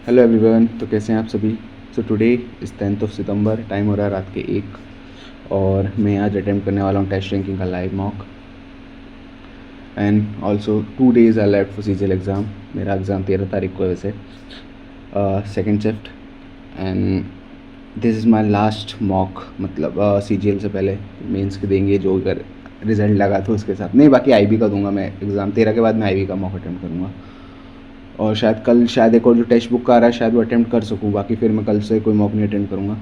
Hello everyone, तो कैसे हैं आप सभी। So today is 10th September, time हो रहा है रात के 1 और मैं आज अटेम्प्ट करने वाला हूँ टेस्ट रैंकिंग का live mock. And also 2 days are left for CGL exam. मेरा एग्ज़ाम 13 तारीख को है वैसे, second shift. And this is my last mock, मतलब CGL से पहले मेंस के देंगे जो अगर रिज़ल्ट लगा तो उसके साथ नहीं, बाकी IB का दूंगा मैं एग्ज़ाम 13 के बाद। मैं IB का मॉक अटेम्प्ट करूँगा और शायद कल एक और जो टेक्स्ट बुक का आ रहा है शायद वो अटेम्प्ट कर सकूँ, बाकी फिर मैं कल से कोई मॉक नहीं अटेम्प्ट करूँगा।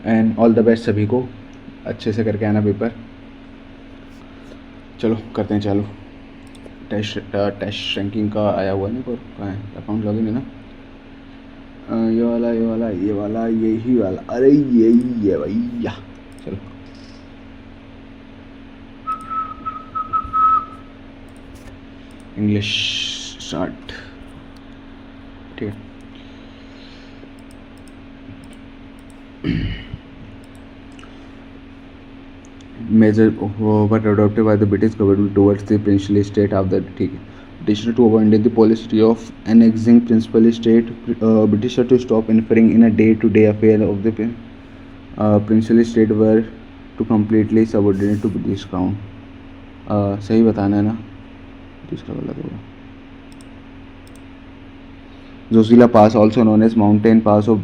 एंड ऑल द बेस्ट सभी को, अच्छे से करके आना पेपर। चलो करते हैं चालू। टेस्ट रैंकिंग का आया हुआ नहीं, पर कहाँ है अकाउंट लॉगिन है ना, ये वाला यही वाला, अरे यही है भैया। चलो इंग्लिश स्टार्ट, ठीक है। Measure were adopted by the British government towards the princely state of the British to abandon the policy of annexing princely state. British to stop interfering in a day-to-day affair of the princely state were to completely subordinate to British crown. सही बताना है ना, दूसरा गलत होगा। Zojila Pass, also known as Mountain Pass of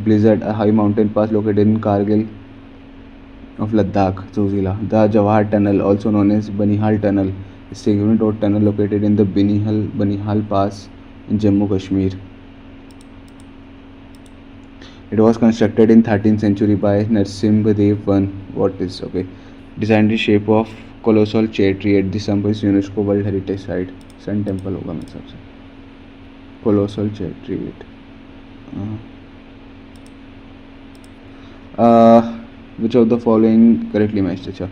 Blizzard, a high mountain pass located in Kargil of Ladakh, Zojila. The Jawahar Tunnel, also known as Banihal Tunnel, is a segment or tunnel located in the Banihal Pass in Jammu Kashmir. It was constructed in 13th century by Narsimhadev I. What is okay? Designed in shape of colossal cherry tree at the Sambhas UNESCO World Heritage Site. Sun Temple होगा मेरे हिसाब से। Colossal cherry tree. Which of the following correctly matched? अच्छा,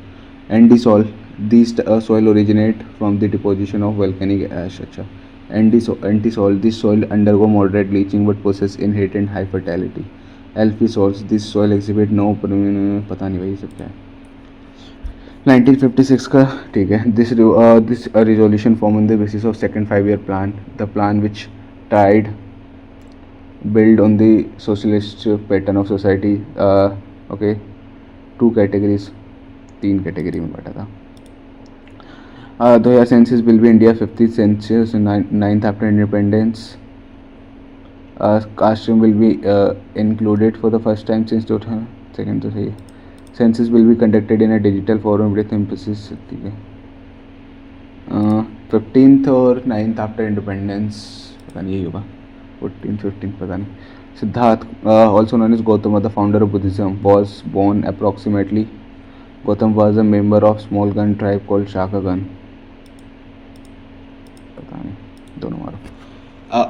Andisol. These soil originate from the deposition of volcanic ash. अच्छा, Antisol. This soil undergo moderate bleaching but possess inherent high fertility. Alphisols. This soil exhibit no पता नहीं भाई सब क्या है। 1956 का, ठीक है। This resolution formed on the basis of second 5-year plan. The plan which tried build on the socialist pattern of society. Okay, 2 categories, 3 category में बांटा था। 2000 census will be India 50th census, 9th after independence. Costume will be included for the first time since 2000. Second तो सही है। Census will be conducted in a digital forum with emphasis, ठीक है। 15th और 9th after independence, पता नहीं यही होगा। 14th पता नहीं। Siddharth, also known as Gautama, the founder of Buddhism, was born approximately. Gautam was a member of small gun tribe called Shakagan. पता नहीं, दोनों मारो।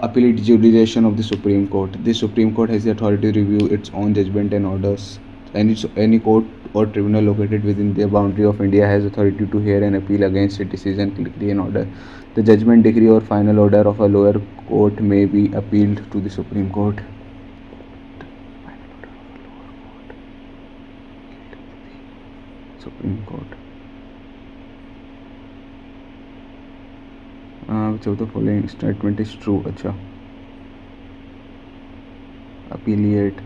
Appellate jurisdiction of the Supreme Court. The Supreme Court has the authority to review its own judgment and orders. Any court or tribunal located within the boundary of India has authority to hear an appeal against a decision, decree, and order. The judgment, decree, or final order of a lower court may be appealed to the Supreme Court. Supreme Court. Which of the following statement is true? अच्छा, appellate.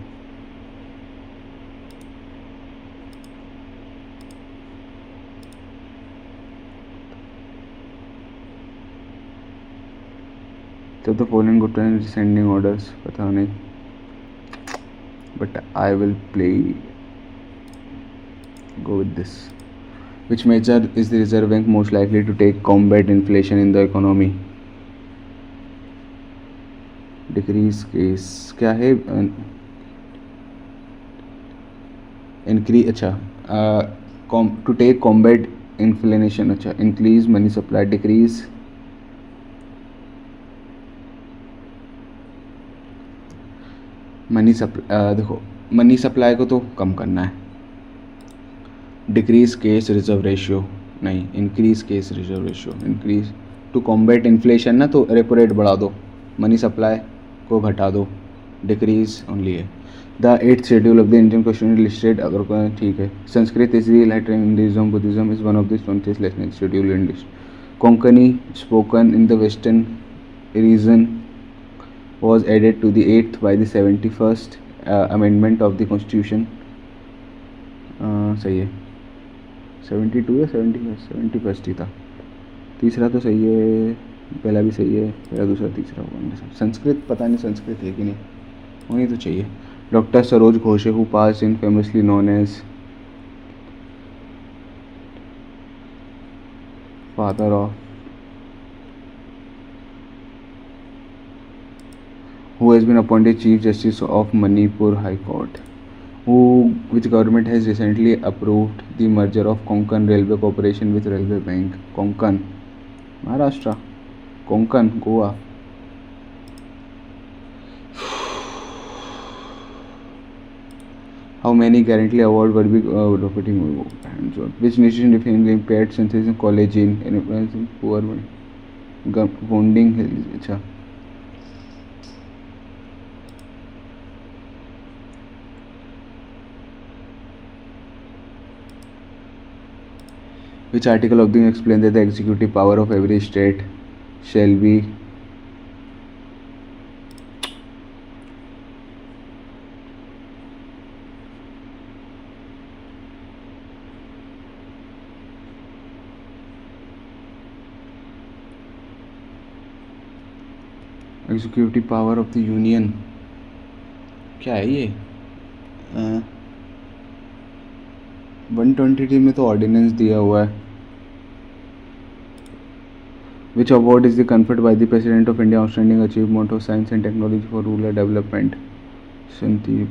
Which of the following good and descending orders? पता नहीं, but I will go with this. Which measure is the Reserve Bank most likely to take combat inflation in the economy? Decrease case क्या है? Increase, अच्छा, to take combat inflation, अच्छा, increase money supply, decrease money supply. देखो, money supply को तो कम करना है। डिक्रीज केस रिजर्व रेशियो नहीं, increase cash reserve ratio. Increase to combat inflation ना, तो रेपो रेट बढ़ा दो, मनी सप्लाई को घटा दो, डिक्रीज ओनली है। The 8th schedule of the Indian constitution listed, अगर ठीक है। Sanskrit is Latin, Hinduism, Buddhism is one of the 20th lesson schedule in list. Konkani spoken in the western region was added to the 8th by the 71st amendment of the constitution. सही है 72 या 71st ही था. तीसरा तो सही है, पहला भी सही है, पहला दूसरा तीसरा होगा. संस्कृत पता नहीं संस्कृत है कि नहीं, होनी तो चाहिए. Doctor Saroj Ghose who pass in famously known as father of who has been appointed Chief Justice of Manipur High Court, which government has recently approved the merger of Konkan Railway Corporation with Railway Bank. Konkan, Maharashtra. Konkan, Goa. How many currently award will be repeating? Which nation defines impaired senses in collagen in poor bonding? अच्छा. Which article of the explains that the executive power of every state shall be executive power of the union. क्या है ये? 123 में तो ordinance दिया हुआ है. Which award is conferred by the President of India outstanding achievement of science and technology for rural development? Shanti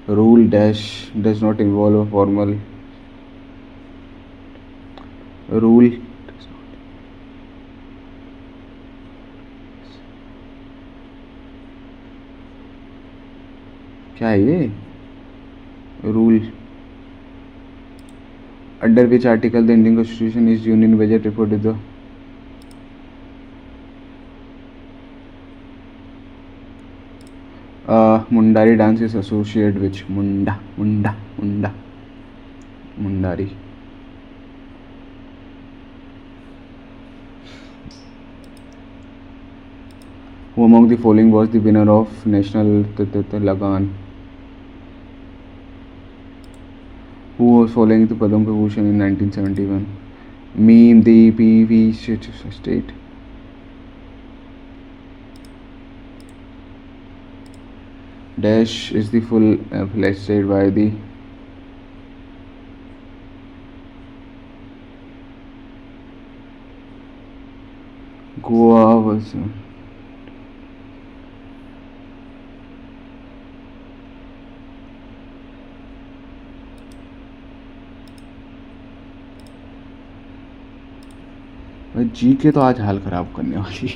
Rule dash does not involve a formal rule. क्या है ये? Rule under which article the Indian constitution is union budget report is the Mundari dance is associated which Mundari. Who among the following was the winner of National Lagan? Who was following the Padma Bhushan in 1971? Meme the PV state. Dash is the full fledged state by the Goa was. जी के तो आज हाल ख़राब करने वाली.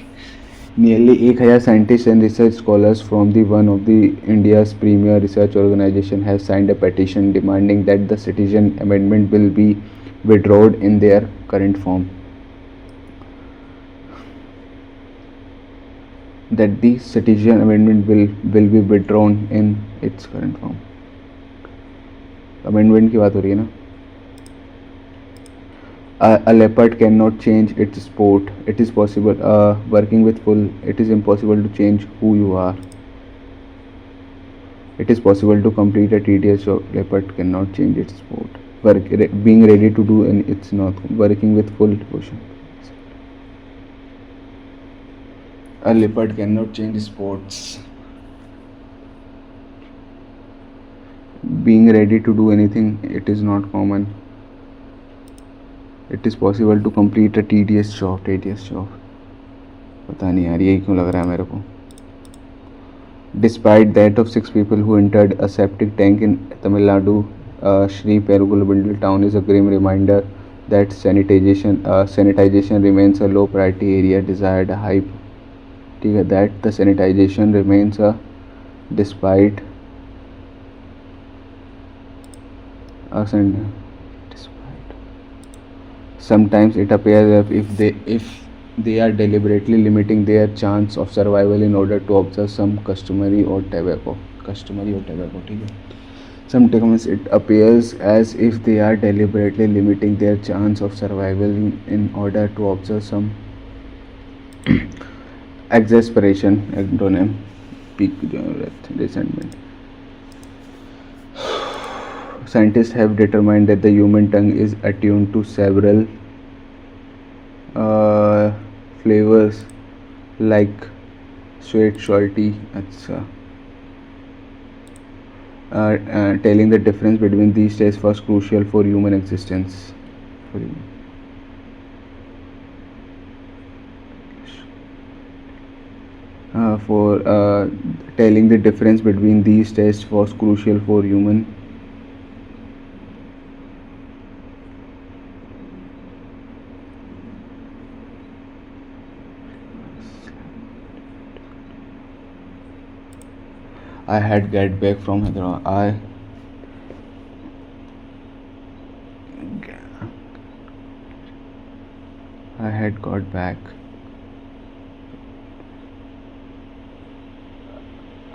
Nearly 1000 scientists and research scholars from the one of the India's premier research organization have signed a petition demanding that the Citizen Amendment Bill be withdrawn in their current form. That the Citizen Amendment Bill will be withdrawn in its current form. Amendment की बात हो रही है ना. A leopard cannot change its sport. It is possible. Working with full, it is impossible to change who you are. It is possible to complete a tedious job. Leopard cannot change its sport. Being ready to do, and it's not working with full devotion. A leopard cannot change sports. Being ready to do anything, it is not common. It is possible to complete a tedious job. पता नहीं यार यही क्यों लग रहा है मेरे को. Despite that of 6 people who entered a septic tank in Tamil Nadu, Sri Perugulabindal town is a grim reminder that sanitization remains a low priority area. Desired high. ठीक है, that the sanitization remains a despite sometimes it appears as if they are deliberately limiting their chance of survival in order to observe some customary or tobacco. ठीक है. Sometimes it appears as if they are deliberately limiting their chance of survival in order to observe some exasperation, acronym, peak resentment. Scientists have determined that the human tongue is attuned to several uh, flavors like sweet, salty, etc. Telling the difference between these tastes was crucial for human existence. For human. For telling the difference between these tastes was crucial for human. I had get back from Hyderabad. I had got back.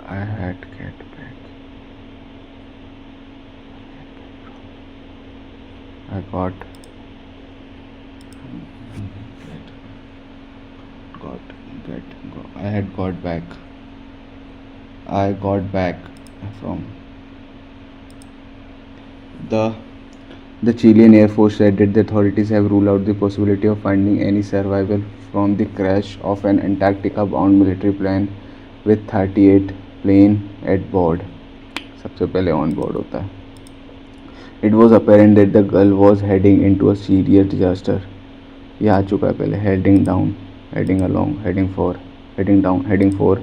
I had get back. I got got get go. I had got back. I got back from the the Chilean Air Force said that the authorities have ruled out the possibility of finding any survival from the crash of an Antarctica-bound military plane with 38 plane at board. सबसे पहले on board होता है. It was apparent that the Gulf was heading into a serious disaster. ये आ चुका है पहले. Heading down, heading along, heading for, heading down, heading for,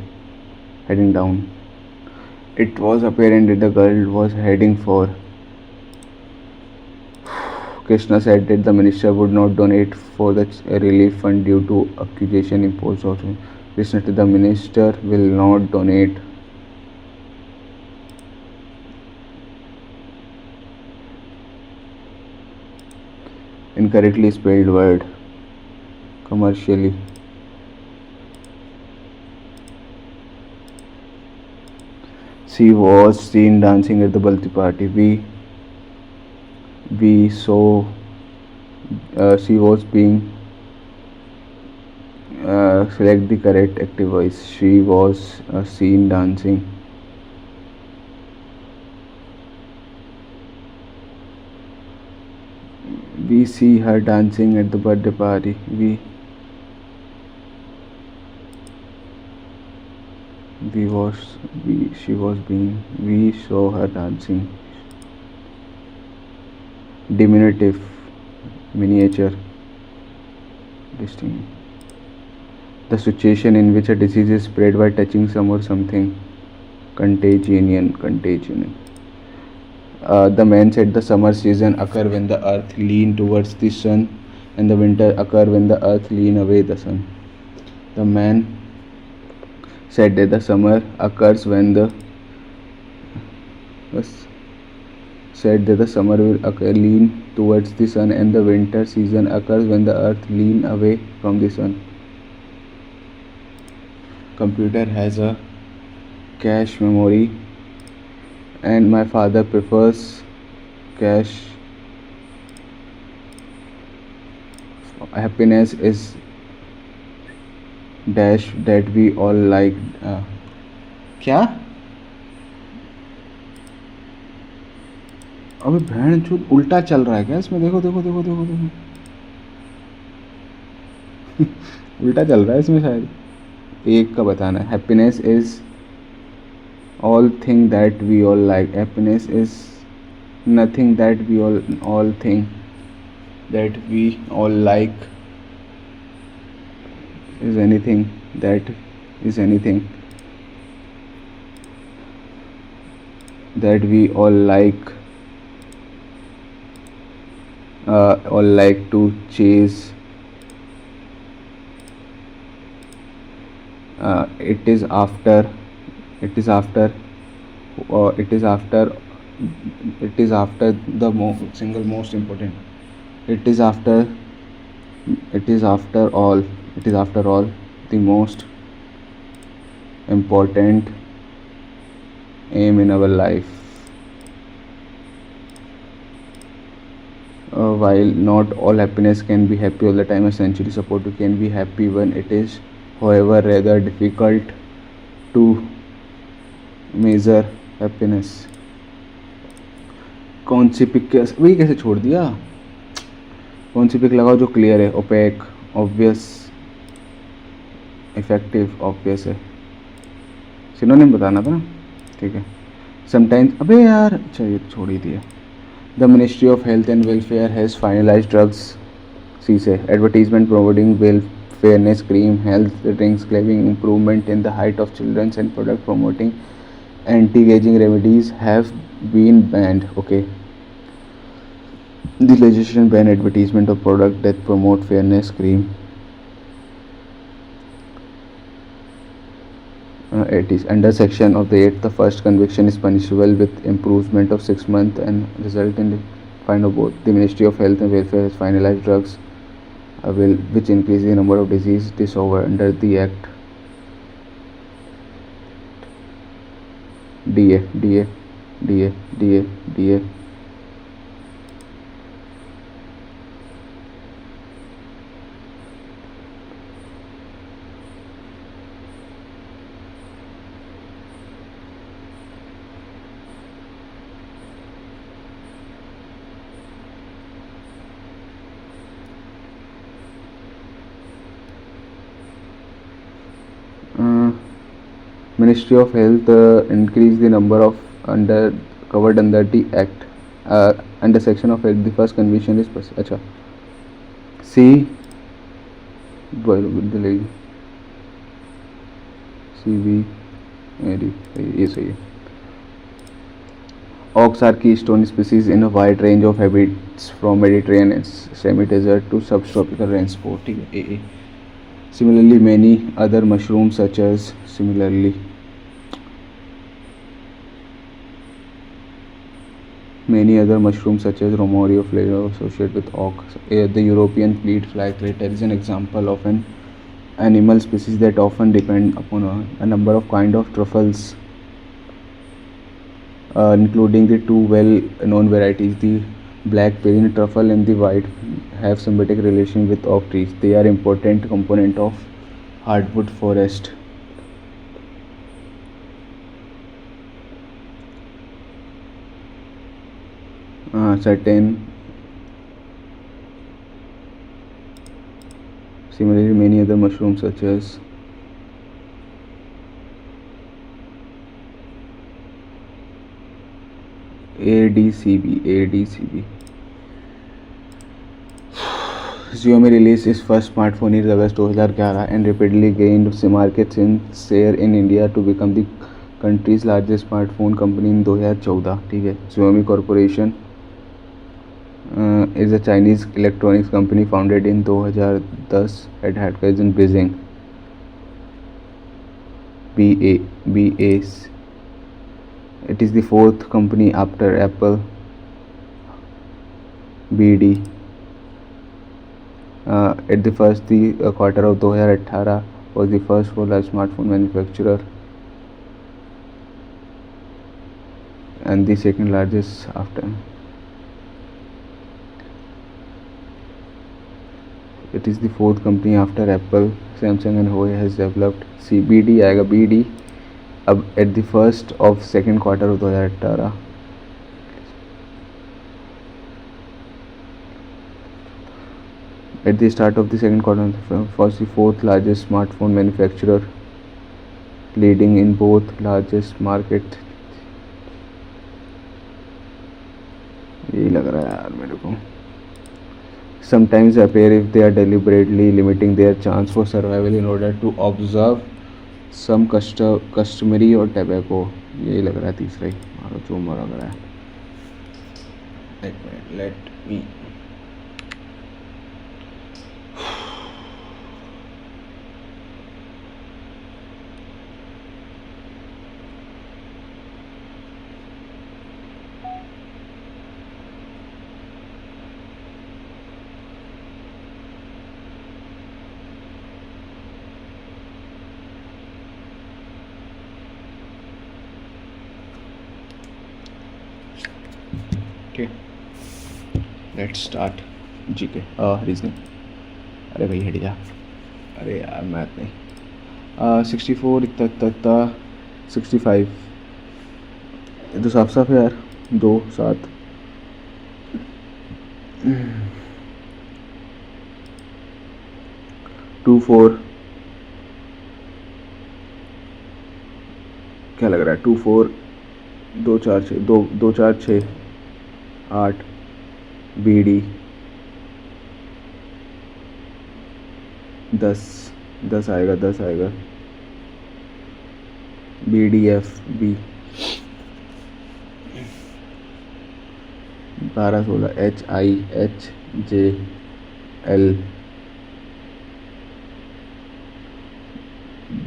heading down. It was apparent that the Gulf was heading for. Krishna said that the minister would not donate for the relief fund due to accusation imposed on him. Krishna said the minister will not donate. Incorrectly spelled word. Commercially. She was seen dancing at the birthday party. We saw she was being select the correct active voice. She was seen dancing. We see her dancing at the birthday party. We saw her dancing. Diminutive, miniature, distinct. The situation in which a disease is spread by touching some or something. Contagion. The man said the summer season occur when the earth lean towards the sun and the winter occur when the earth lean away the sun. The man said that the summer occurs when the summer will lean towards the sun and the winter season occurs when the earth lean away from the sun. Computer has a cache memory and my father prefers cache. Happiness is dash that we all like. क्या अबे बहन चूत उल्टा चल रहा है क्या इसमें? देखो उल्टा चल रहा है इसमें शायद. एक का बताना है. Happiness is all thing that we all like. Happiness is nothing that we all think that we all like is anything that is anything that we all like to chase. It is after the single most important. It is after all the most important aim in our life. While not all happiness can be happy all the time, essentially support you can be happy when it is, however, rather difficult to measure happiness. कौन सी pick वही कैसे छोड़ दिया? कौन सी pick लगाओ जो clear है? OPEC, obvious, effective, obvious है, सिनोनिम बताना था ना, ठीक है. समटाइम्स, अबे यार, अच्छा ये छोड़ ही दिया. The ministry of health and welfare has finalise drugs, cease advertisement promoting welfareness cream, health drinks claiming improvement in the height of childrens and product promoting anti-aging remedies have been banned. Okay. The legislation ban advertisement of product that promote fairness cream. It is under section of the 8th. The first conviction is punishable with imprisonment of 6 months and result in the fine of both. The Ministry of Health and Welfare has finalized drugs which increase the number of disease disorder under the act. DA, DA, DA, DA, DA. Ministry of Health increase the number of covered under the act. Under section of it, the first conviction is अच्छा C CB मेरी ये सही है. Ox are keystone species in a wide range of habitats from Mediterranean and semi-desert to subtropical rainforest. ठीक है, AA. Similarly, many other mushrooms such as Romario flavor associated with oak. The European fleet fly crater is an example of an animal species that often depend upon a number of kind of truffles, including the two well-known varieties, the black Perrine truffle and the white, have symbiotic relation with oak trees. They are important component of hardwood forest. Similarly, many other mushrooms such as ADCB. Xiaomi released its first smartphone in August 2011 and rapidly gained market share in India to become the country's largest smartphone company in 2014. ठीक है. Xiaomi Corporation is a Chinese electronics company founded in 2010 at headquarters in Beijing. BAS. It is the fourth company after Apple. BD. At the first quarter of 2018 was the first full smartphone manufacturer and the second largest after. It is the fourth company after Apple, Samsung and Huawei has developed CBD आएगा BD अब at the first of second quarter of 2018. At the start of the second quarter was the fourth largest smartphone manufacturer, leading in both largest market. यही लग रहा है यार मेरे को. Sometimes appear if they are deliberately limiting their chance for survival in order to observe some customary or tobacco. यही लग रहा है तीसरा ही मारो जो मरा लग रहा है. Let me okay. Let's start GK reasoning. अरे भाई हट जा, अरे यार मैथ नहीं। 64 इतना इतना इतना 65, ये तो साफ साफ है यार। 2 7 2 4, क्या लग रहा है? 2 4 2 4 6 2 2 4 6 8 बी डी 10 10 आएगा, 10 आएगा। B D F B 12 16 H I H J L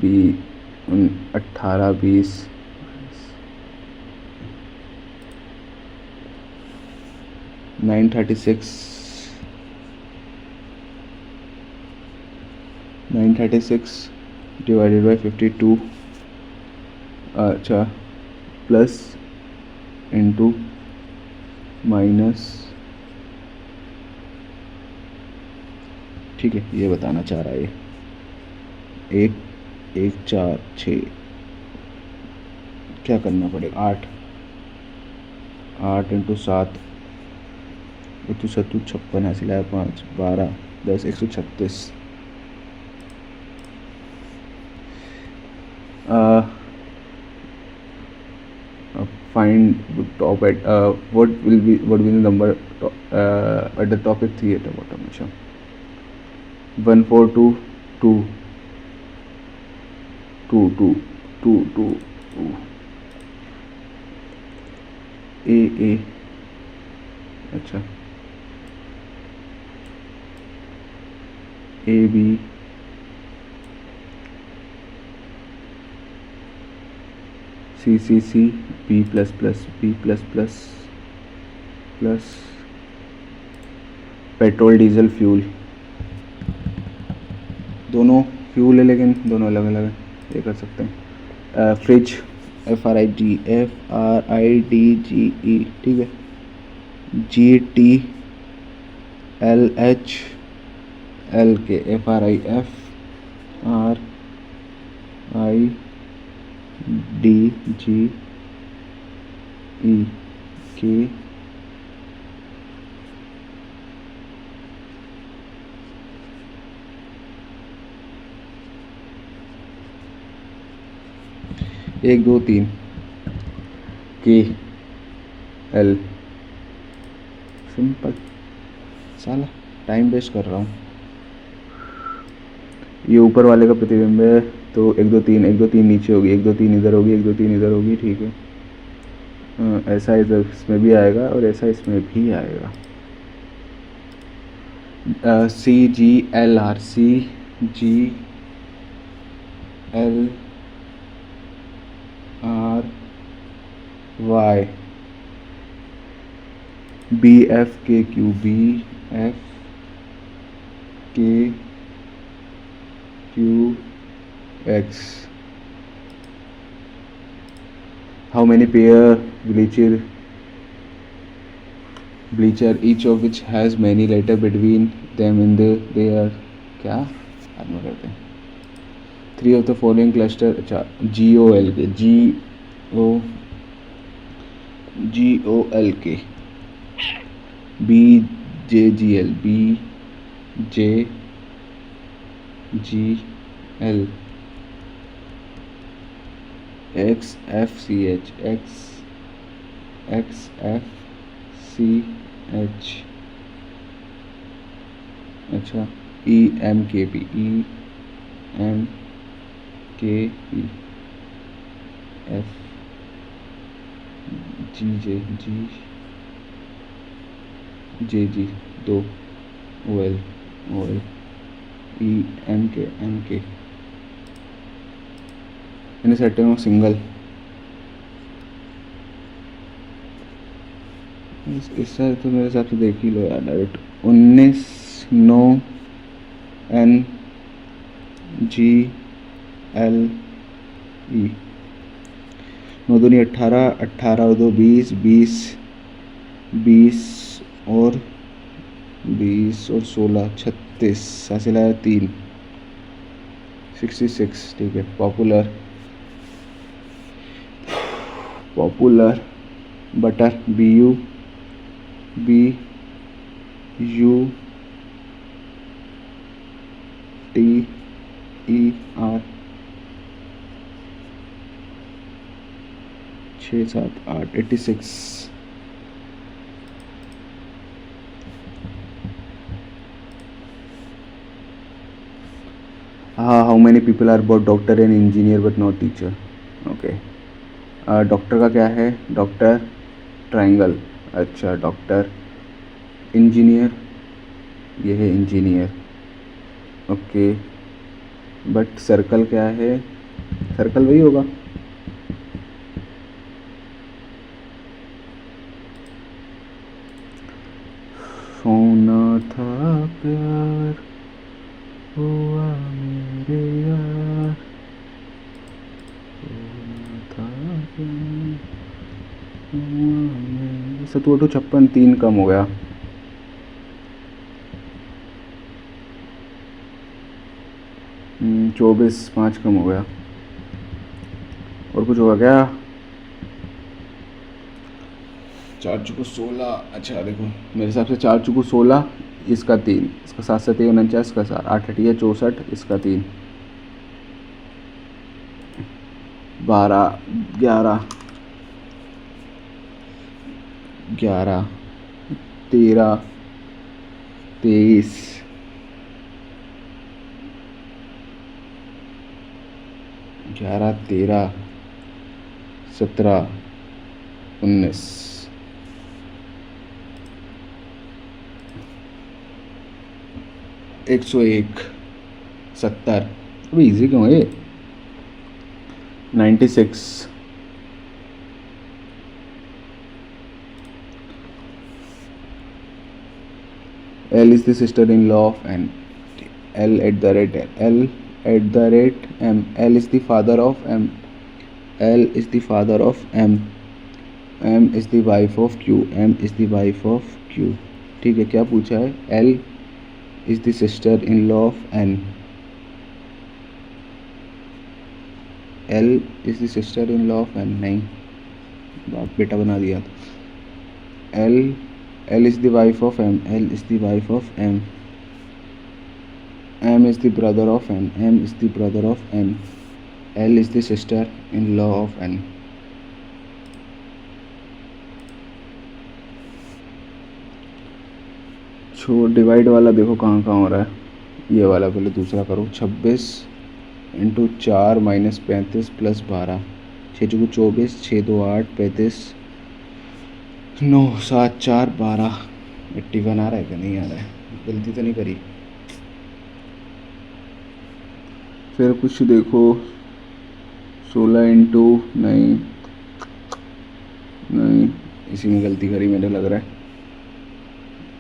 B 18 20 936 divided by 52, अच्छा प्लस इंटू माइनस, ठीक है ये बताना चाह रहा है ये। 1 1 4 6, क्या करना पड़ेगा? 8 8 इंटू 7 तो 7 56 हासिल है, 5 12 10 136। find top at what will be the number at the top at 3 at the bottom. अच्छा 142 2 2 2 2 2 2 A अच्छा A B C C C B plus plus B plus plus plus petrol diesel fuel, दोनों fuel है लेकिन दोनों अलग अलग है, ये कर सकते हैं। फ्रिज FRID ठीक है। GTLHLK FRIFRIDGEK एक दो तीन KL। सिंपल, साला टाइम वेस्ट कर रहा हूँ। ये ऊपर वाले का प्रतिबिंब है तो 1 2 3 1 2 3 नीचे होगी, 1 2 3 इधर होगी, 1 2 3 इधर होगी, ठीक है। ऐसा इधर इसमें भी आएगा और ऐसा इसमें भी आएगा। CGLR CGLRY BFKQ BFKQX। How many pair bleacher each of which has many letter between them in they are क्या आत्मा करते हैं। 3 of the following cluster, अच्छा GOLK BJGL XFCH अच्छा EMKP F JG 2 OL EMK मैंने set करूँ single. इससे तो मेरे हिसाब से देख ही लो यार direct. 19 9 N G L E 9 दूनी 18 18 और 2 20 20 20 और 20 और 16 36, हासिल आया 3, 66। ठीक है, पॉपुलर बटर BUTER 6 7 8 86। हाँ, how many people are both doctor and engineer but not teacher. Okay, doctor का क्या है? Doctor triangle. अच्छा, डॉक्टर। इंजीनियर, ये है इंजीनियर। ओके, बट सर्कल क्या है? सर्कल वही होगा। सोना था प्यार हुआ मेरे यार, सोना था प्यार हुआ मेरे। 7 3 कम हो गया। 24 5 कम हो गया। और कुछ होगा क्या? 4 चुको 16। अच्छा देखो, मेरे हिसाब से 4 चुको 16, इसका 3, इसका 7 7 49, इसका 7 8 8 64, इसका 3 12 11 11 13 23 11 13 17 19 101 70। अभी इजी क्यों है ये? 96। L is the sister-in-law of N. L at the rate M. L is the father of M. L is the father of M. M is the wife of Q. M is the wife of Q. ठीक है, क्या पूछा है? L is the sister-in-law of N. L is the sister-in-law of N. नहीं, बाप बेटा बना दिया। L is the wife of M. L is the wife of M. M is the brother of N. M is the brother of N. L is the sister-in-law of N. छो divide वाला देखो कहाँ कहाँ हो रहा है। ये वाला पहले दूसरा करो। 26 इंटू 4 माइनस 35 प्लस 12, 6 चौको 24, 6 2 8 35 9 7 4 12। 81 आ रहा है कि नहीं आ रहा है? गलती तो नहीं करी? फिर कुछ देखो। 16 इंटू नहीं, इसी में गलती करी मैंने लग रहा है।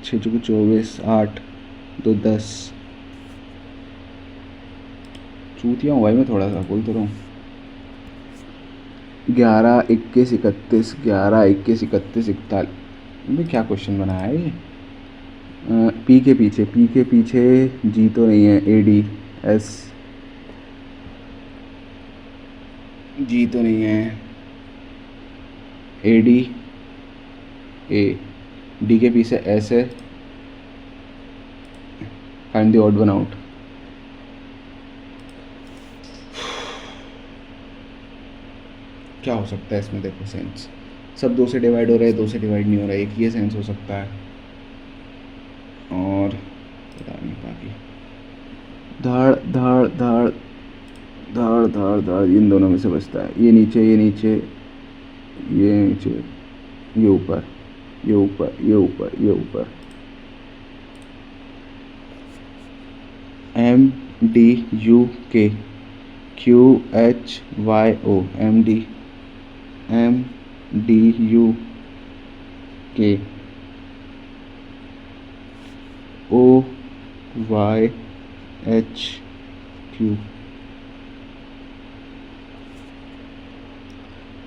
6 चौको 24, 8 2 10। चूतिया हूँ भाई मैं, थोड़ा सा बोल तो रहा हूँ। 11 21 31, 11 21 31 41। मैं क्या क्वेश्चन बनाया है ये? पी के पीछे जी तो नहीं है। AD S जी तो नहीं है। AD A, D के पीछे S है। Find the odd one out. क्या हो सकता है इसमें? देखो सेंस, सब 2 से डिवाइड हो रहे हैं, 2 से डिवाइड नहीं हो रहा है। एक ये सेंस हो सकता है, और पता नहीं बाकी। धाड़ धाड़ धाड़ धाड़ धाड़ धाड़ इन दोनों में से बचता है। ये नीचे ये नीचे ये नीचे, ये ऊपर ये ऊपर ये ऊपर ये ऊपर। MDUK QHYO MDUK OYHQ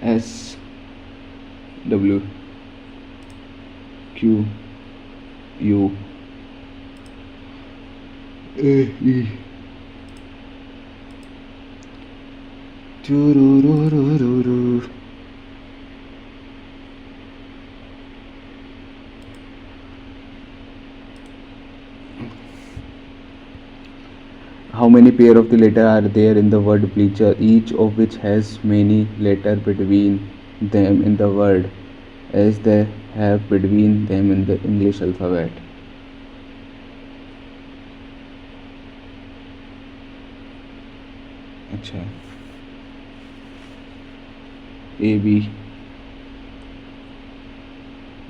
SWQU A E चुरुरुरुरुरु. How many pair of the letter are there in the word bleacher, each of which has many letter between them in the word as they have between them in the English alphabet? अच्छा, A B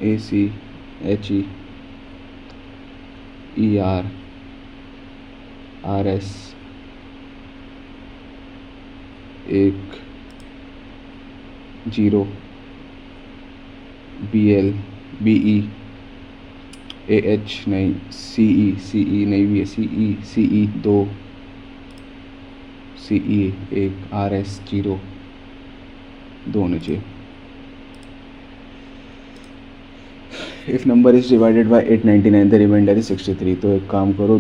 A C H E E R R S एक zero B L B E A H नहीं C ई नहीं भी है सी ई दो सी ई एक R S zero दो नीचे. If number is divided by 899 the remainder is 63. तो एक काम करो,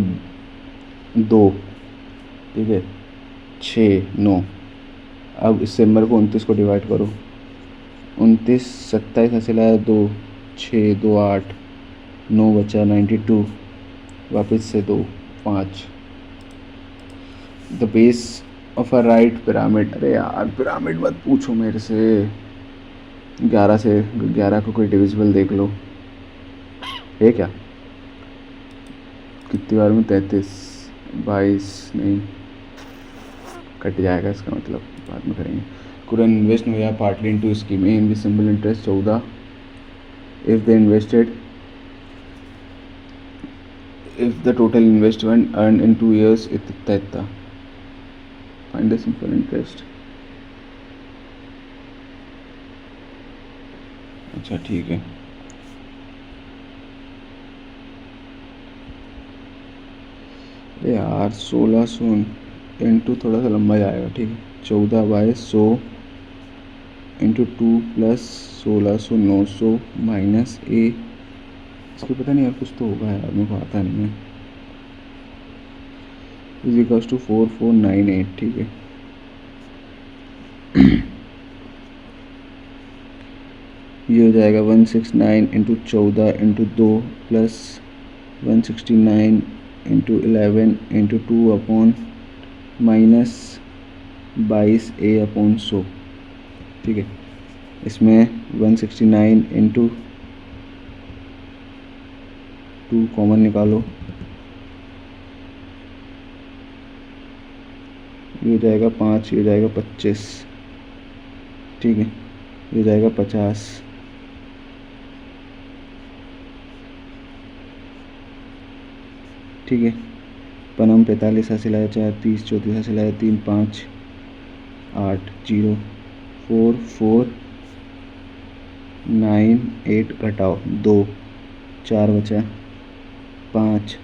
दो, ठीक है, 6 9. अब इस नंबर को 29 को डिवाइड करो. 29 27 हासिल लाया 2 6 2 8 9 बचा 92. वापस से 2 5. The base of a right pyramid. अरे यार पिरामिड मत पूछो मेरे से. 11 से 11 को कोई डिविजिबल देख लो है क्या. कितनी बार में 33 22 नहीं कट जाएगा इसका मतलब बाद में करेंगे. कुरन इन्वेस्ट हुआ partly into scheme A in simple interest 14. If the invested if the total investment earn in 2 years इतना इतना. Find the simple interest. अच्छा ठीक है. अरे यार 1600 इंटू थोड़ा सा लंबा जाएगा, ठीक है. 14/100 इंटू 2 प्लस 1600 900 माइनस ए. इसको पता नहीं यार कुछ तो होगा यार मेरे को आता नहीं है. Is equals to 4498. ठीक है. ये हो जाएगा 169 into 14 into 2 plus 169 into 11 into 2 upon minus 22 a upon 100. ठीक है. इसमें 169 इंटू 2 कॉमन निकालो. ये हो जाएगा 5. ये हो जाएगा 25. ठीक है. ये हो जाएगा 50. ठीक है. पनम 45 हासिल आया 4 30 34 हासिल आया 3 5 8 0 4 4 9 8 घटाओ 2 4 बचा 5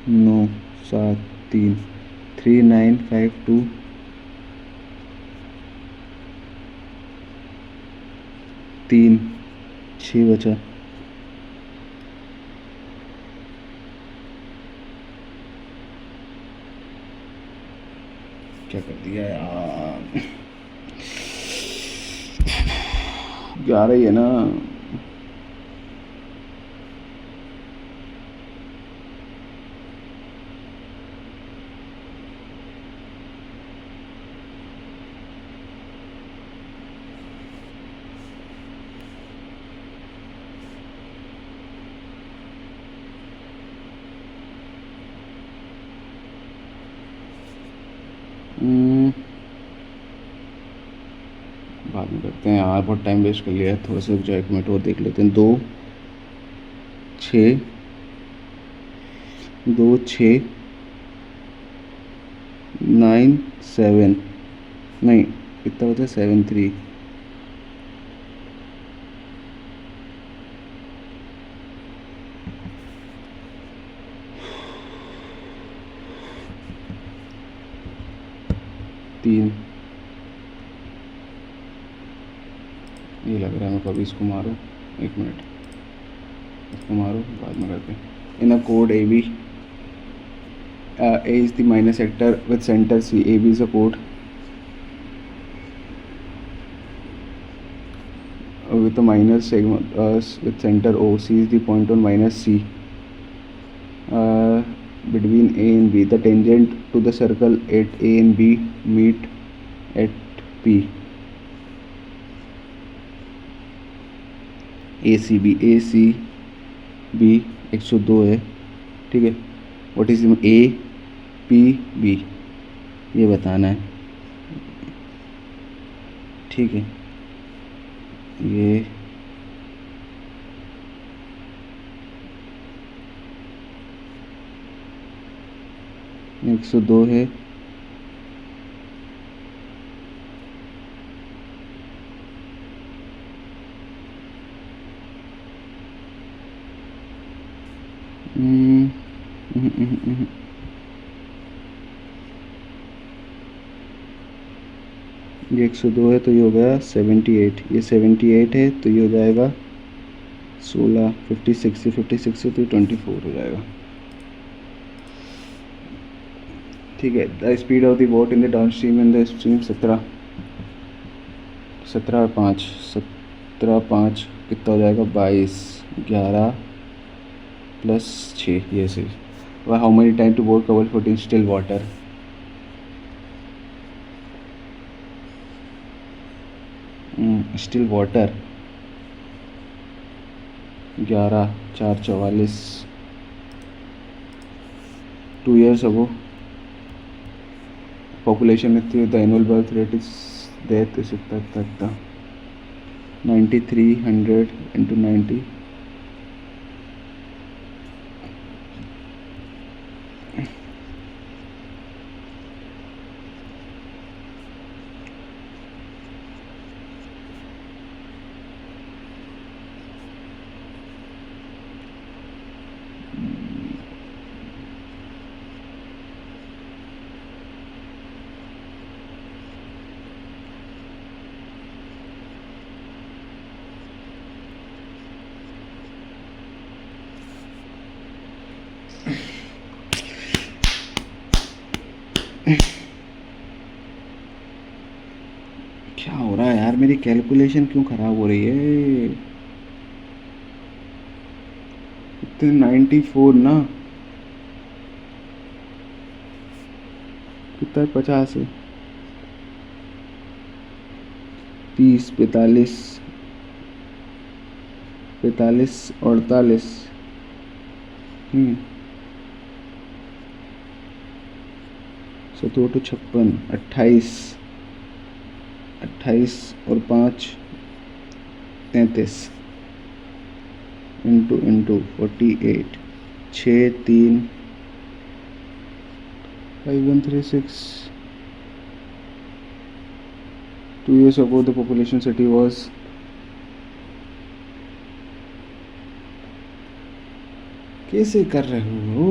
9 7 3 3 9 5 2 3 6 बचा. क्या कर दिया यार. 11 ही है ना. बाद में करते हैं यार. बहुत टाइम वेस्ट कर लिया है. थोड़ा सा जो 1 मिनट और देख लेते हैं. 2 6 2 6 9 7 नहीं कितना होता है 7 3 3. ये लग रहा है मैं कभी इसको मारूं. 1 मिनट. इसको मारो, बाद में करते हैं. In a code AB, A is the minor sector with center C. AB is a code with a minor segment with center O. C is the point on minus C between A and B. The tangent to the circle at A and B meet at P. ACB 102 है, ठीक है. What is APB ये बताना है, ठीक है. ये एक सौ दो है. ये 102 है तो ये हो गया 78. ये 78 है तो ये हो जाएगा 16. 56 से 56 है तो 24 हो जाएगा, ठीक है. The speed of the boat in the down stream in the stream 17.5 कितना हो जाएगा 22. 11 प्लस 6 ये से. How many time to boat cover foot in still water. Still water 11 4 44. 2 years ago population इतनी, the annual birth rate is death is इतना 9300 into 90. क्या हो रहा है यार, मेरी कैलकुलेशन क्यों ख़राब हो रही है. इतने 94 ना, कितना 50 है. 30 45 45 48. 7 56 28 और 5 33 into 48 6 3 5136. 2 years ago the population city was कैसे कर रहे हो.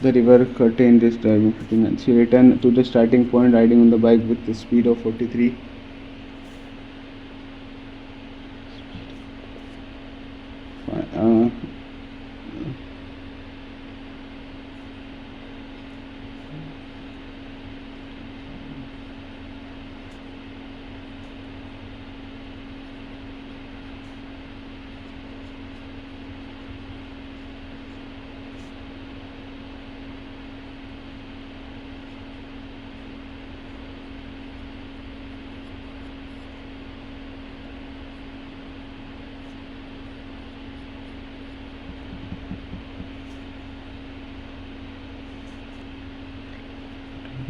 The river contained this driving 59. She returned to the starting point riding on the bike with the speed of 43.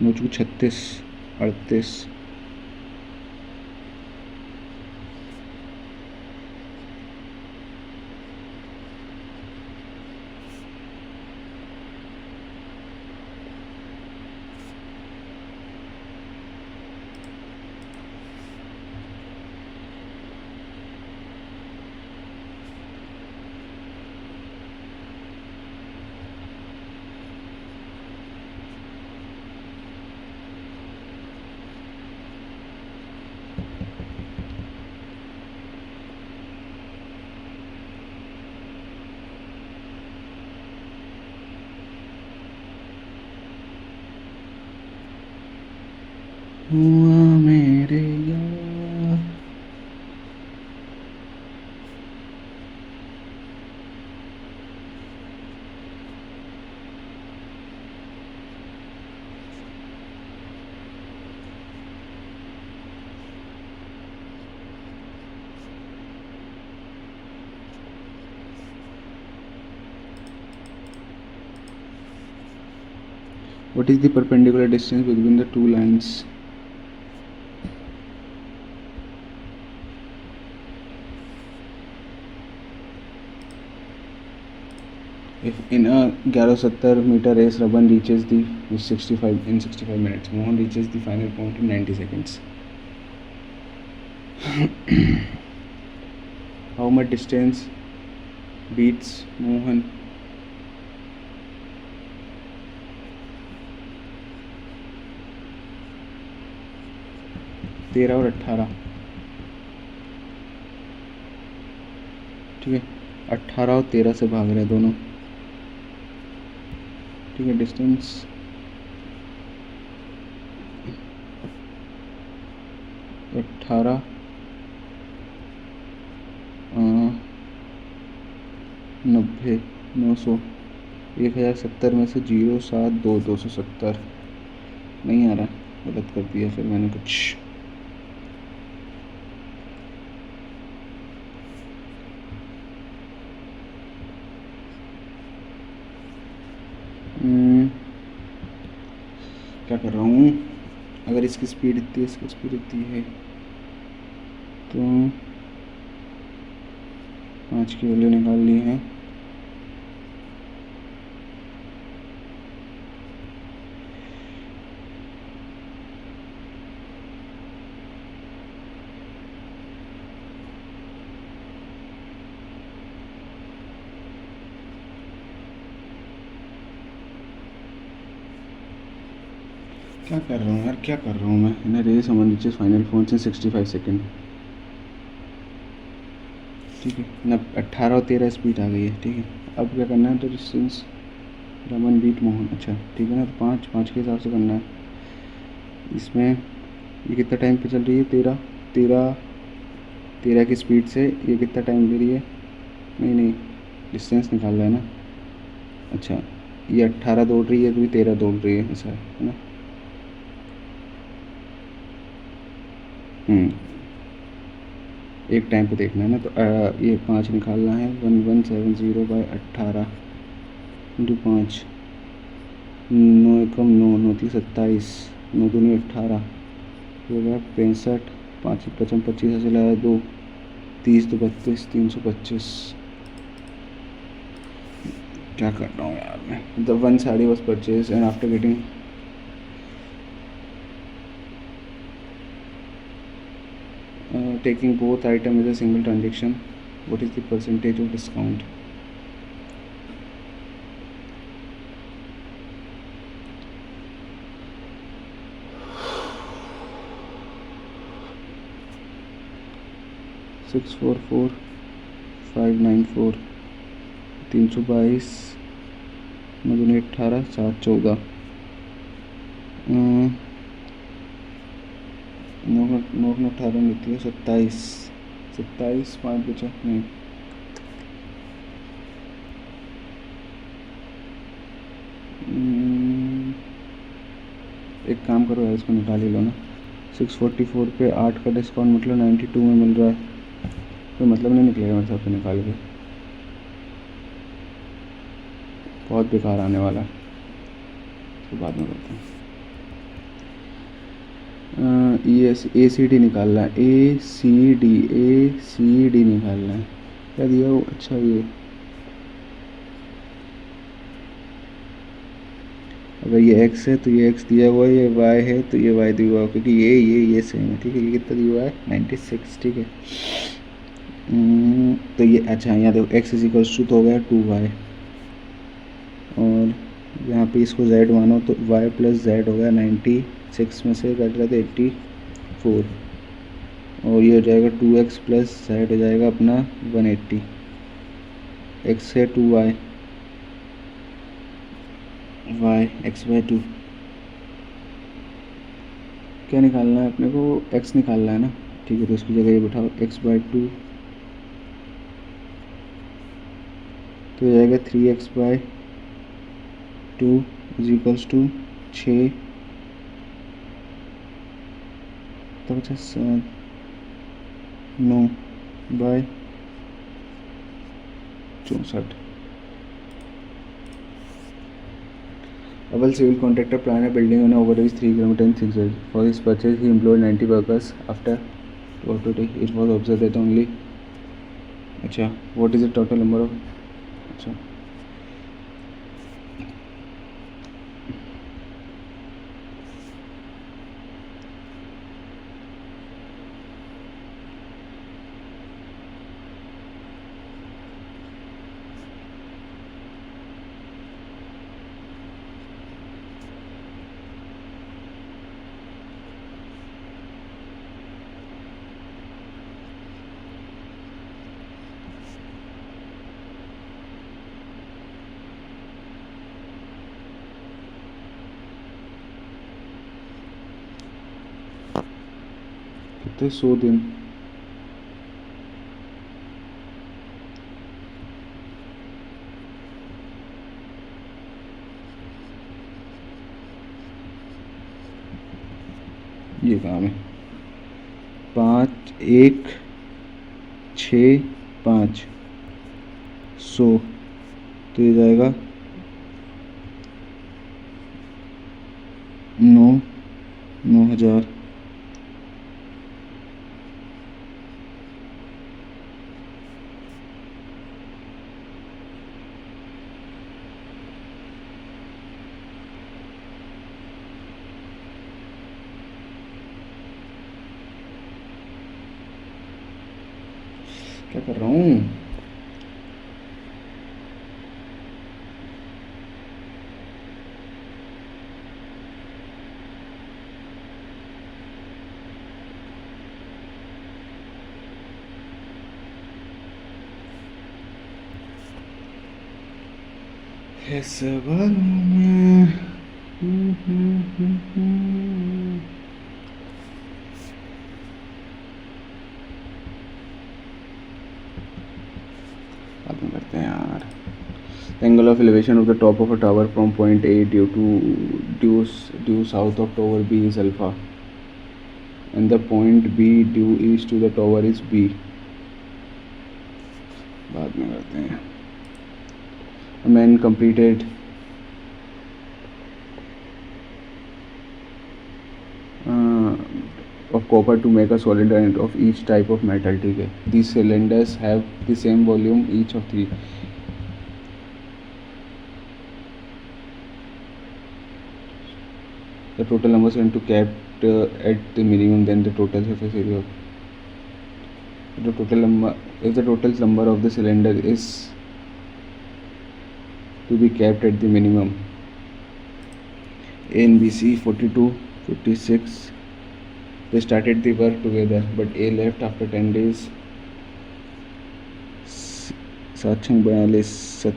मुझको 36 38. हुआ मेरे यार। What is the perpendicular distance between the two lines? If in a 1170 meter race, Raman reaches the 65 minutes. Mohan reaches the final point in 90 seconds. How much distance beats Mohan? तेरह और 18, ठीक है। 18 और 13 से भाग रहे हैं दोनों, ठीक है। डिस्टेंस 18 90 900 1070 में से 072 270 नहीं आ रहा, गलत कर दिया फिर मैंने कुछ। क्या कर रहा हूँ, अगर इसकी स्पीड इतनी है, इसकी स्पीड इतनी है, तो 5 की वैल्यू निकालनी है। क्या कर रहा हूँ यार, क्या कर रहा हूँ मैं। In race Aman reaches final points in 65 second, ठीक है ना। 18 और 13 स्पीड आ गई है, ठीक है। अब क्या करना है, तो डिस्टेंस रमन बीट मोहन, अच्छा ठीक है ना। तो 5 के हिसाब से करना है। इसमें ये कितना टाइम पे चल रही है, 13 की स्पीड से ये कितना टाइम ले रही है, नहीं डिस्टेंस निकाल रहा है ना। अच्छा ये 18 दौड़ रही है, तो ये 13 दौड़ रही है, ऐसा है ना। एक टाइम पे देखना है ना। तो ये 5 निकालना है। 1170 बाई 18 इंटू 5, 9 एकम 9, 9 3 27, 9 दूनी 18, हो गया 65, 5 55 25 ऐसे लगाया 2, 30 तो 32, 325। क्या कर रहा हूँ यार मैं। The one sari was purchase and after getting taking both item as a single transaction, what is the percentage of discount? Six 594 322 9 18 7 14 9 18 निकले 27 5 बचा नहीं। एक काम करो यार, इसको निकाल ही लो ना। 644 पे 8 का डिस्काउंट मतलब 92 में मिल रहा है, कोई मतलब नहीं निकलेगा मेरे हिसाब से निकाल के। बहुत बेकार आने वाला है, तो बाद में करते हैं। ACD निकालना है, ACD निकालना है। क्या दिया वो, अच्छा ये अगर ये x है तो ये x दिया हुआ है, ये y है तो ये y दिया हुआ है, क्योंकि ये सेम है, ठीक है। ये कितना दिया हुआ है 96, ठीक है। तो ये अच्छा यहाँ देखो x इज इक्वल्स टू तो हो गया 2y, और यहाँ पे इसको z मानो तो y प्लस z हो गया 96 में से कट रहा था 84, और ये हो जाएगा 2x प्लस z हो जाएगा अपना 180, x है 2y, y x/2, क्या निकालना है अपने को, x निकालना है ना, ठीक है। तो इसकी जगह ये बिठाओ x/2, तो ये जाएगा 3x/2 इज इक्वल्स टू 6 तो 7 9/64। Abel civil contractor plan a building on overage 3 km in 6 years. For his purchase, he employed 90 workers. After it was observed that only. अच्छा, what is the total number of? अच्छा, कितने 100 दिन। ये काम है 5 1 6 5 100, तो ये जाएगा 9,000। क्या कर रहा हूँ? सवालों में बातें करते हैं यार। Angle of elevation of the top of a tower from point A due south of tower B is alpha, and the point B due east to the tower is B. बाद में करते हैं। A man completed of copper to make a solid of each type of metal, ठीक है। These cylinders have the same volume each of three. The total number is to kept at the minimum, then the total surface area of the total number, if the total number of the cylinder is to be kept at the minimum. A and B, C 42 56, they started the work together, but A left after 10 days. 742 7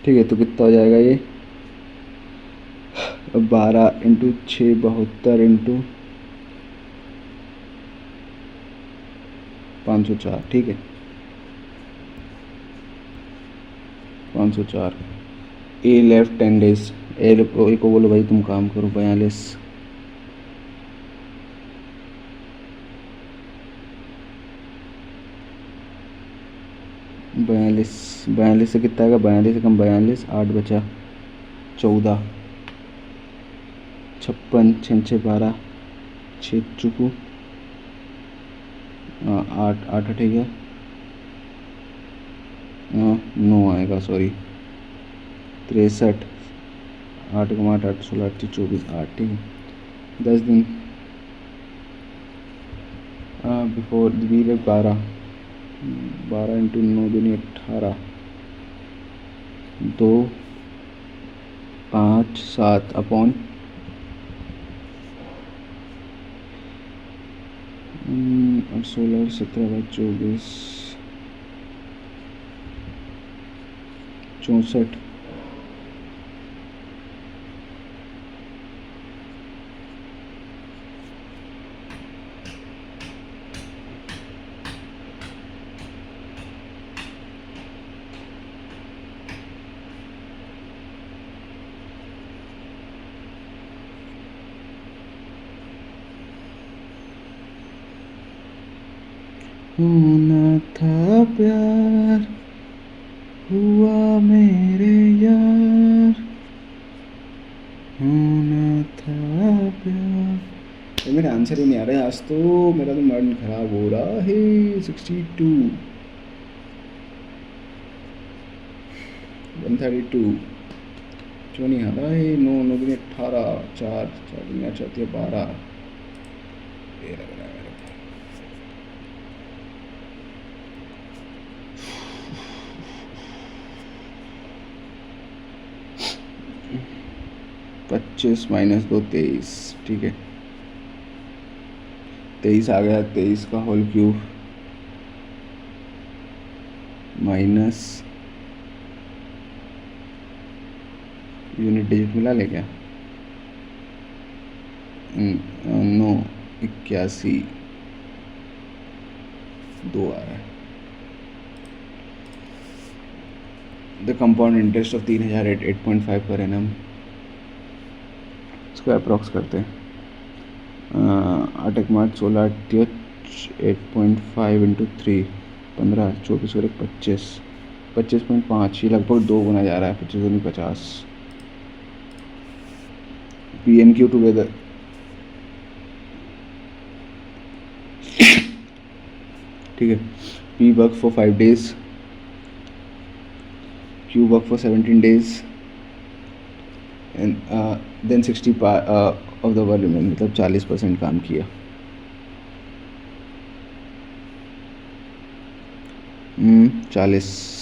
ठीक है। तो कितना हो जाएगा ये 12 × 6 72 × 504, ठीक है 504। ए left 10 days, ए को बोलो भाई तुम काम करो 42 से कितना आएगा, 42 से कम 42, 8 बचा 14, 56 6 6 12 6 चुकू 8 ठीक है 9 आएगा, सॉरी 63, 8 × 8 8 16 24 8, ठीक है 10 दिन बिफोर वीर 12, 12 इंटू 9 दूनी 18, 2 5 7 अपॉन 16 17 24 64। होना था प्यार हुआ मेरे यार, होना था प्यार। मेरा आंसर ही नहीं आ रहा है आज तो, मेरा तो मन खराब हो रहा है। 62 132 जो नहीं आ रहा है। 9 9 दूनी 18, 4 4 दूनी 12। ये लग रहा है मेरे को। 25 माइनस 2 23, ठीक है। 23 आ गया। 23 का whole cube minus unit digit मिला ले क्या? 9 81 2 आ रहा है। The compound interest of 3000 at 8.5 per annum. इसको अप्रॉक्स करते हैं। 8 मार्च 16 8.5 इंटू 3 15 24 और 25 25.5। ये लगभग 2 गुना जा रहा है। 25 दूनी 50। पी एन क्यू टुगेदर ठीक है। P work for 5 days, Q work for 17 days and then 60 of the work remain, मतलब 40% काम किया। हम्म 40।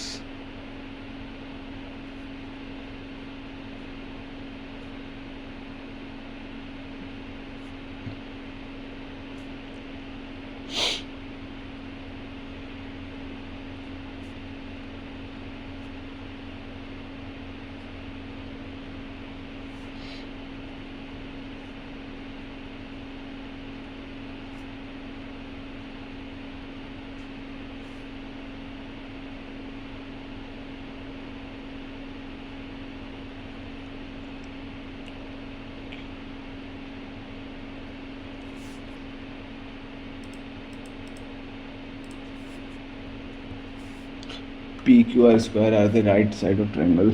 PQR square are the right side of triangle.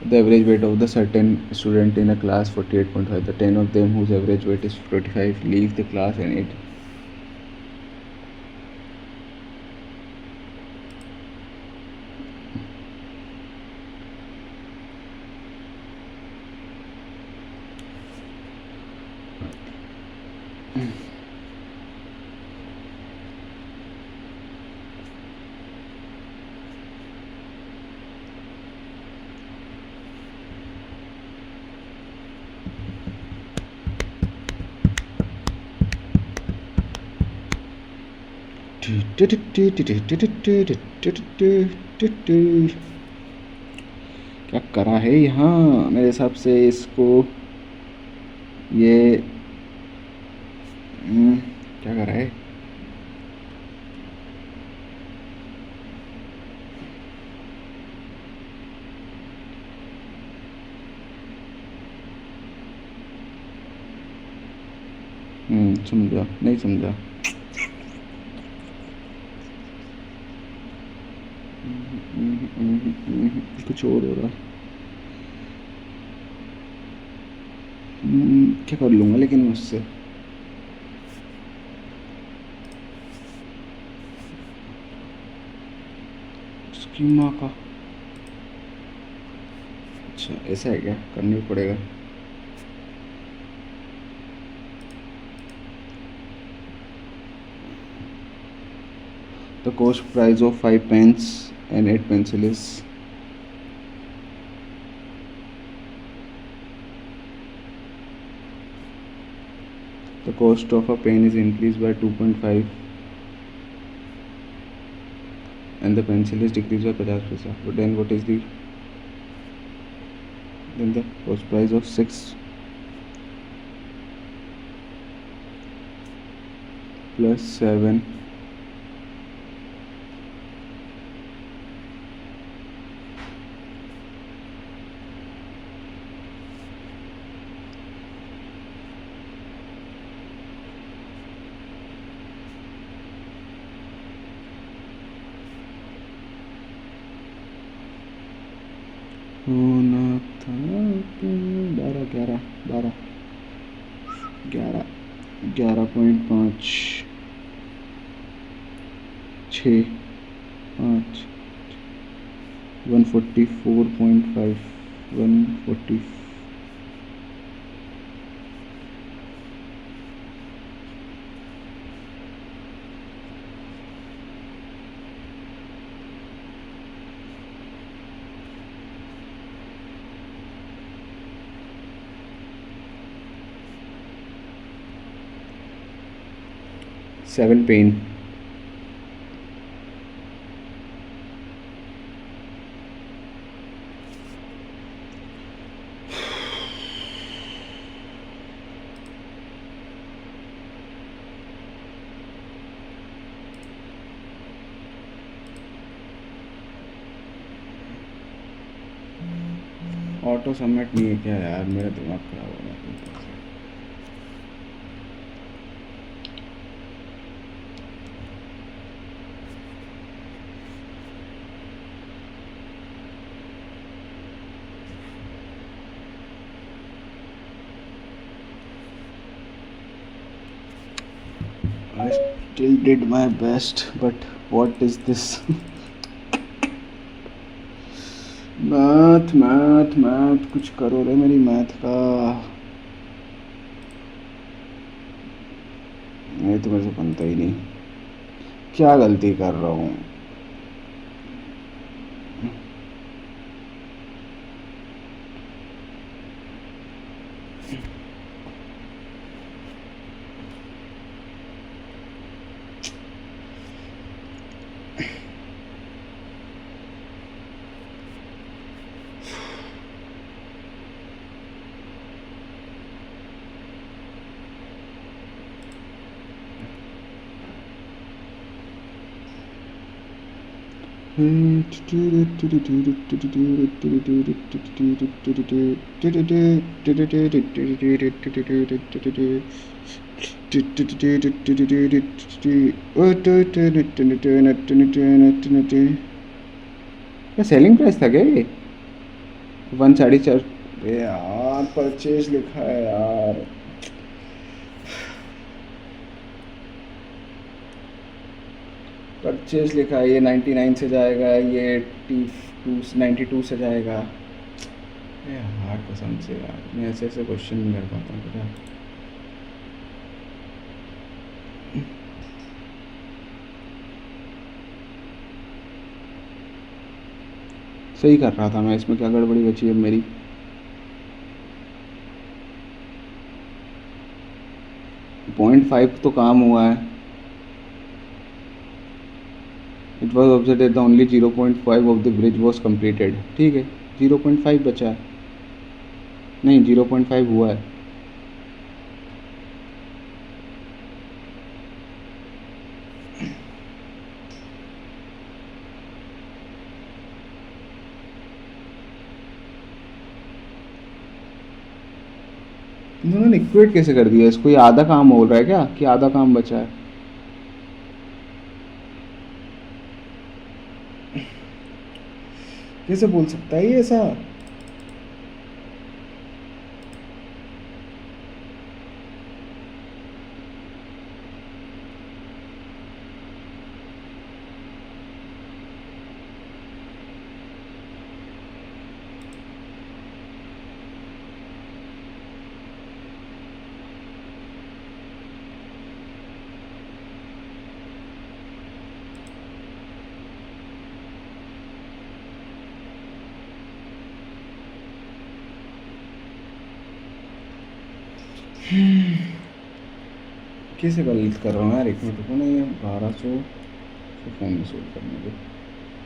The average weight of the certain student in a class 48.5. The 10 of them whose average weight is 45 leave the class and it क्या करा है यहाँ मेरे हिसाब से इसको। ये क्या करा है? समझा नहीं समझा। कुछ और हो रहा। क्या कर लूँगा लेकिन मुझसे। उसकी माँ का। अच्छा ऐसा है क्या? करना ही पड़ेगा। The cost price of 5 pens and 8 pencil is the cost of a pen is increased by 2.5 and the pencil is decreased by 50%. But then what is the cost price of 6 plus 7 होना था 12 11 12 11 11.5 6 5 144.5 140 7 pen auto submit नहीं है क्या यार? मेरा दिमाग खराब हो गया। I still did my best, but what is this? Math कुछ करो रे मेरी मैथ का। ये तो मेरे से बनता ही नहीं। क्या गलती कर रहा हूँ? सेलिंग प्राइस था क्या ये? 1.4 यार परचेज लिखा है यार। परचेज लिखा है, ये 99 से जाएगा, ये 92 से जाएगा। यार कसम से यार मैं ऐसे क्वेश्चन नहीं कर पाता हूँ पता। सही कर रहा था मैं, इसमें क्या गड़बड़ी बची है मेरी? .5 तो काम हुआ है। It was observed that the only 0.5 of the bridge was completed. ठीक है, 0.5 बचा है। नहीं 0.5 हुआ है। इन्होंने इक्वेट कैसे कर दिया इसको? ये आधा काम हो रहा है क्या कि आधा काम बचा है? कैसे बोल सकता है ये ऐसा? कैसे गलत कर रहा हूँ यार, एक मिनट को ना, ये 1200 फ़ोन में सोल्व करने को,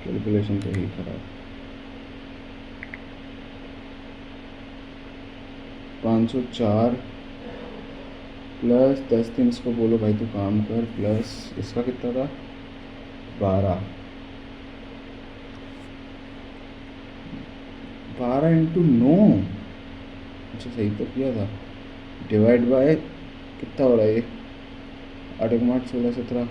कैलकुलेशन तो ही खराब। 504 प्लस 10 दिन इसको बोलो भाई तू काम कर, प्लस इसका कितना था 12, 12 × 9, अच्छा सही तो किया था, डिवाइड बाय कितना हो रहा है ये, 8 × 8 16 17,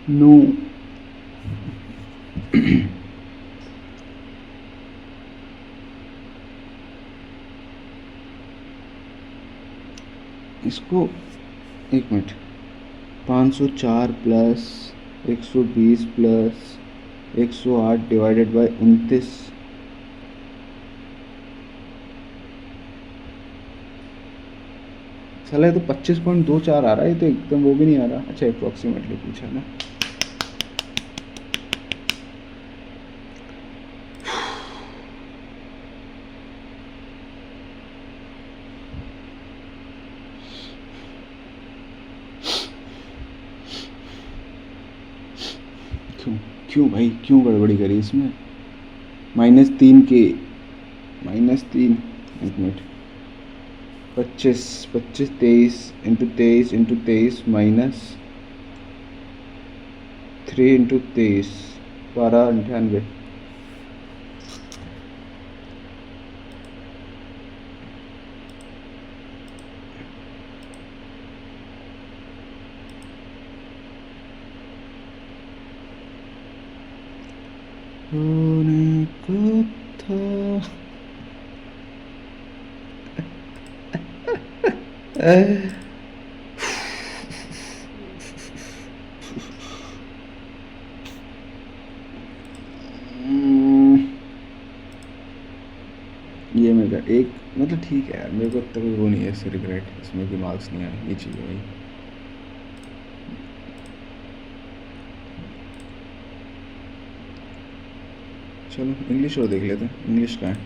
नो इसको एक minute, 504 plus 120 plus 108 divided by 29, साला ये तो 25.24 आ रहा है, ये तो एकदम वो भी नहीं आ रहा। अच्छा अप्रोक्सीमेटली पूछा ना। क्यों क्यों भाई क्यों गड़बड़ी करी इसमें, -3 के, -3, एक मिनट, 25 25 23 × 23 × 23 माइनस 3 × 23 1298, होने को था। ये मेरा एक मतलब ठीक है यार, मेरे को इतना कोई वो नहीं है इससे रिग्रेट, इसमें भी मार्क्स नहीं आए, ये चाहिए भाई। चलो इंग्लिश और देख लेते हैं, इंग्लिश का है।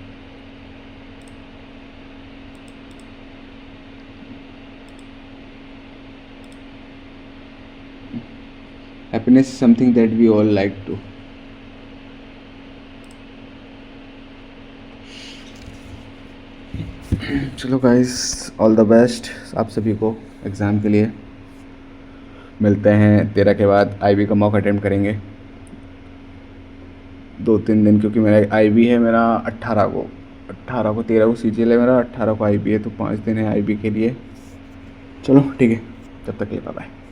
Happiness is something that we all like to. चलो गाइस, ऑल द बेस्ट आप सभी को एग्ज़ाम के लिए। मिलते हैं 13 के बाद, आईबी का मॉक अटेम्प्ट करेंगे 2-3 दिन, क्योंकि मेरा आईबी है मेरा 18 को, 13 को सीजीएल है मेरा, 18 को आईबी है, तो 5 दिन है आईबी के लिए। चलो ठीक है, तब तक के लिए बाय बाय।